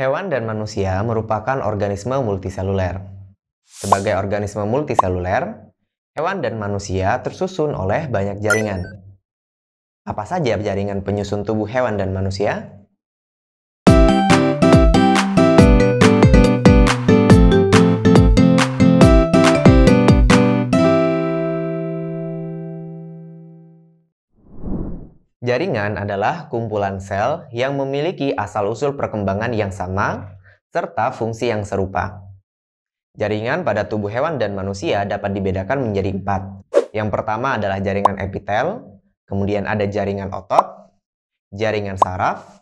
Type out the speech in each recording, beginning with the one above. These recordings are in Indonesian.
Hewan dan manusia merupakan organisme multiseluler. Sebagai organisme multiseluler, hewan dan manusia tersusun oleh banyak jaringan. Apa saja jaringan penyusun tubuh hewan dan manusia? Jaringan adalah kumpulan sel yang memiliki asal-usul perkembangan yang sama serta fungsi yang serupa. Jaringan pada tubuh hewan dan manusia dapat dibedakan menjadi 4. Yang pertama adalah jaringan epitel, kemudian ada jaringan otot, jaringan saraf,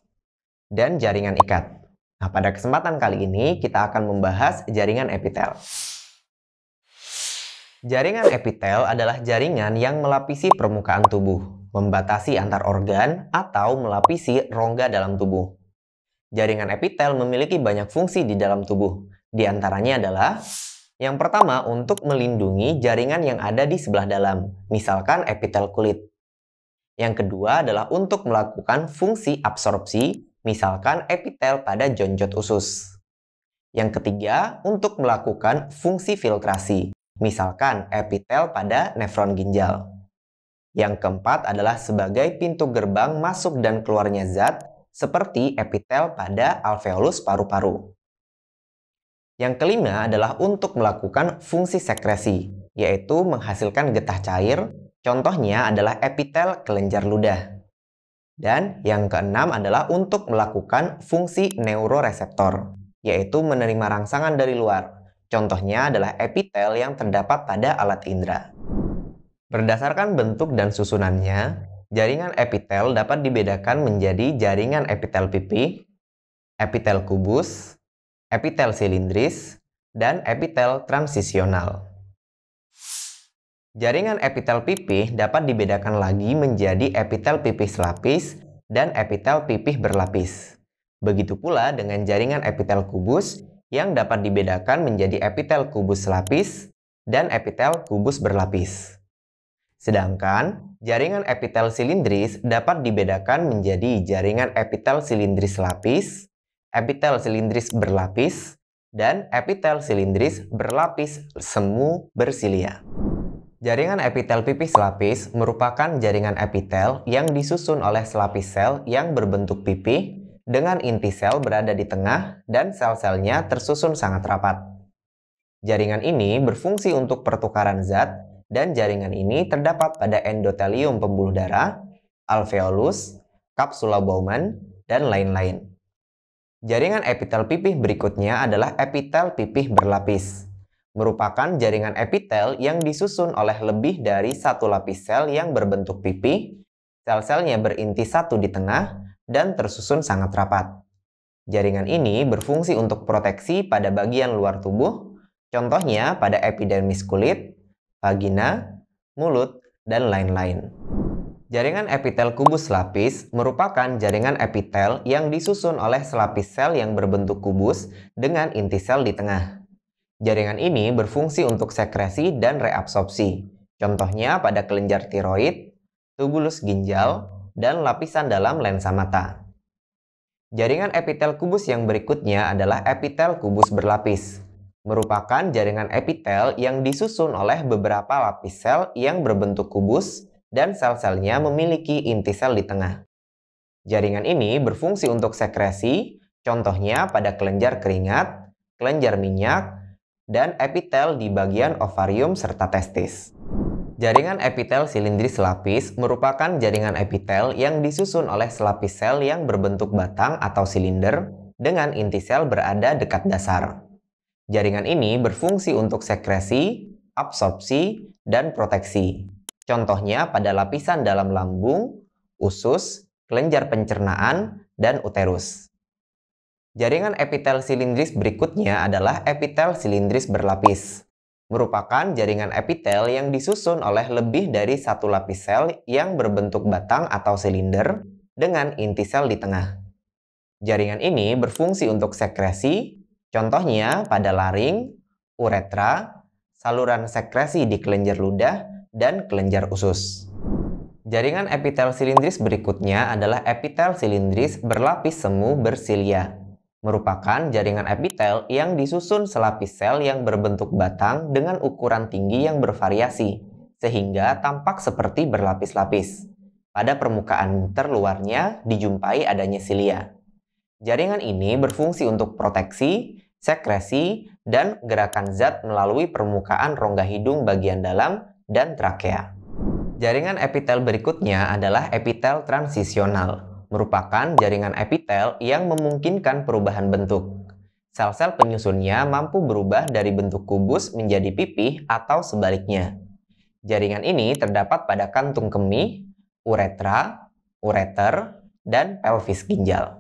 dan jaringan ikat. Nah, pada kesempatan kali ini kita akan membahas jaringan epitel. Jaringan epitel adalah jaringan yang melapisi permukaan tubuh, membatasi antar organ, atau melapisi rongga dalam tubuh. Jaringan epitel memiliki banyak fungsi di dalam tubuh. Di antaranya adalah yang pertama, untuk melindungi jaringan yang ada di sebelah dalam, misalkan epitel kulit. Yang kedua adalah untuk melakukan fungsi absorpsi, misalkan epitel pada jonjot usus. Yang ketiga, untuk melakukan fungsi filtrasi, misalkan epitel pada nefron ginjal. Yang keempat adalah sebagai pintu gerbang masuk dan keluarnya zat, seperti epitel pada alveolus paru-paru. Yang kelima adalah untuk melakukan fungsi sekresi, yaitu menghasilkan getah cair, contohnya adalah epitel kelenjar ludah. Dan yang keenam adalah untuk melakukan fungsi neuroreseptor, yaitu menerima rangsangan dari luar, contohnya adalah epitel yang terdapat pada alat indera. Berdasarkan bentuk dan susunannya, jaringan epitel dapat dibedakan menjadi jaringan epitel pipih, epitel kubus, epitel silindris, dan epitel transisional. Jaringan epitel pipih dapat dibedakan lagi menjadi epitel pipih selapis dan epitel pipih berlapis. Begitu pula dengan jaringan epitel kubus yang dapat dibedakan menjadi epitel kubus selapis dan epitel kubus berlapis. Sedangkan jaringan epitel silindris dapat dibedakan menjadi jaringan epitel silindris lapis, epitel silindris berlapis, dan epitel silindris berlapis semu bersilia. Jaringan epitel pipih selapis merupakan jaringan epitel yang disusun oleh selapis sel yang berbentuk pipih dengan inti sel berada di tengah dan sel-selnya tersusun sangat rapat. Jaringan ini berfungsi untuk pertukaran zat, dan jaringan ini terdapat pada endotelium pembuluh darah, alveolus, kapsula Bowman, dan lain-lain. Jaringan epitel pipih berikutnya adalah epitel pipih berlapis. Merupakan jaringan epitel yang disusun oleh lebih dari satu lapis sel yang berbentuk pipih, sel-selnya berinti satu di tengah, dan tersusun sangat rapat. Jaringan ini berfungsi untuk proteksi pada bagian luar tubuh, contohnya pada epidermis kulit, vagina, mulut, dan lain-lain. Jaringan epitel kubus lapis merupakan jaringan epitel yang disusun oleh selapis sel yang berbentuk kubus dengan inti sel di tengah. Jaringan ini berfungsi untuk sekresi dan reabsorpsi, contohnya pada kelenjar tiroid, tubulus ginjal, dan lapisan dalam lensa mata. Jaringan epitel kubus yang berikutnya adalah epitel kubus berlapis. Merupakan jaringan epitel yang disusun oleh beberapa lapis sel yang berbentuk kubus dan sel-selnya memiliki inti sel di tengah. Jaringan ini berfungsi untuk sekresi, contohnya pada kelenjar keringat, kelenjar minyak, dan epitel di bagian ovarium serta testis. Jaringan epitel silindris lapis merupakan jaringan epitel yang disusun oleh selapis sel yang berbentuk batang atau silinder dengan inti sel berada dekat dasar. Jaringan ini berfungsi untuk sekresi, absorpsi, dan proteksi. Contohnya pada lapisan dalam lambung, usus, kelenjar pencernaan, dan uterus. Jaringan epitel silindris berikutnya adalah epitel silindris berlapis. Merupakan jaringan epitel yang disusun oleh lebih dari satu lapis sel yang berbentuk batang atau silinder dengan inti sel di tengah. Jaringan ini berfungsi untuk sekresi, contohnya pada laring, uretra, saluran sekresi di kelenjar ludah, dan kelenjar usus. Jaringan epitel silindris berikutnya adalah epitel silindris berlapis semu bersilia. merupakan jaringan epitel yang disusun selapis sel yang berbentuk batang dengan ukuran tinggi yang bervariasi, sehingga tampak seperti berlapis-lapis. Pada permukaan terluarnya dijumpai adanya silia. Jaringan ini berfungsi untuk proteksi, sekresi, dan gerakan zat melalui permukaan rongga hidung bagian dalam dan trakea. Jaringan epitel berikutnya adalah epitel transisional, merupakan jaringan epitel yang memungkinkan perubahan bentuk. Sel-sel penyusunnya mampu berubah dari bentuk kubus menjadi pipih atau sebaliknya. Jaringan ini terdapat pada kantung kemih, uretra, ureter, dan pelvis ginjal.